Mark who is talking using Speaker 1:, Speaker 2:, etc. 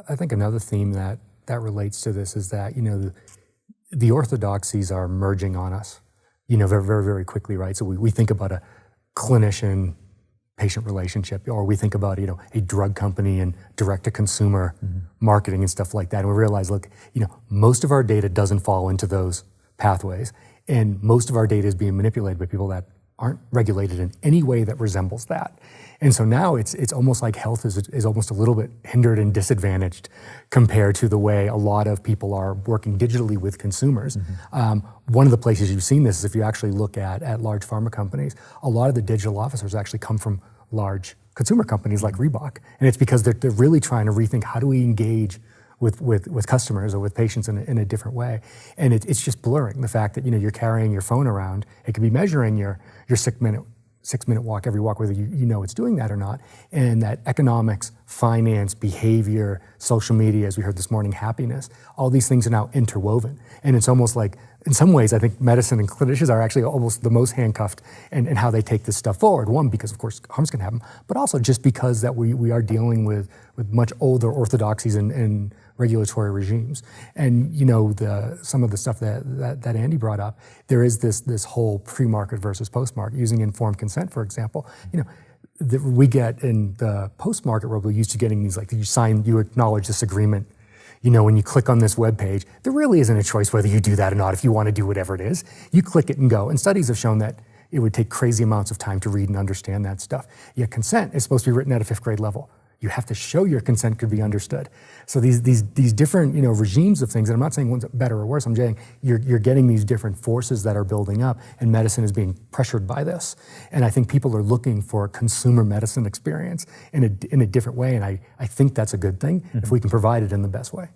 Speaker 1: I think another theme that relates to this is that, the orthodoxies are merging on us, very, very, very quickly, right? So we think about a clinician-patient relationship, or we think about, a drug company and direct-to-consumer marketing and stuff like that. And we realize, look, most of our data doesn't fall into those pathways, and most of our data is being manipulated by people that aren't regulated in any way that resembles that. And so now it's almost like health is almost a little bit hindered and disadvantaged compared to the way a lot of people are working digitally with consumers. One of the places you've seen this is if you actually look at large pharma companies, a lot of the digital officers actually come from large consumer companies like Reebok. And it's because they're really trying to rethink, how do we engage with customers or with patients in a different way. And it's just blurring the fact that you're carrying your phone around. It could be measuring your 6-minute walk, every walk, whether you know it's doing that or not. And that economics, finance, behavior, social media, as we heard this morning, happiness, all these things are now interwoven. And it's almost like, in some ways, I think medicine and clinicians are actually almost the most handcuffed in how they take this stuff forward. One, because of course harm's gonna happen, but also just because that we are dealing with much older orthodoxies and regulatory regimes. And some of the stuff that Andy brought up, there is this whole pre-market versus post-market, using informed consent, for example. We get in the post-market world, we're used to getting these, like, you acknowledge this agreement. When you click on this web page, there really isn't a choice whether you do that or not. If you want to do whatever it is, you click it and go. And studies have shown that it would take crazy amounts of time to read and understand that stuff. Yet consent is supposed to be written at a 5th grade level. You have to show your consent could be understood. So these different regimes of things, and I'm not saying one's better or worse, I'm saying you're getting these different forces that are building up, and medicine is being pressured by this. And I think people are looking for a consumer medicine experience in a different way, and I think that's a good thing if we can provide it in the best way.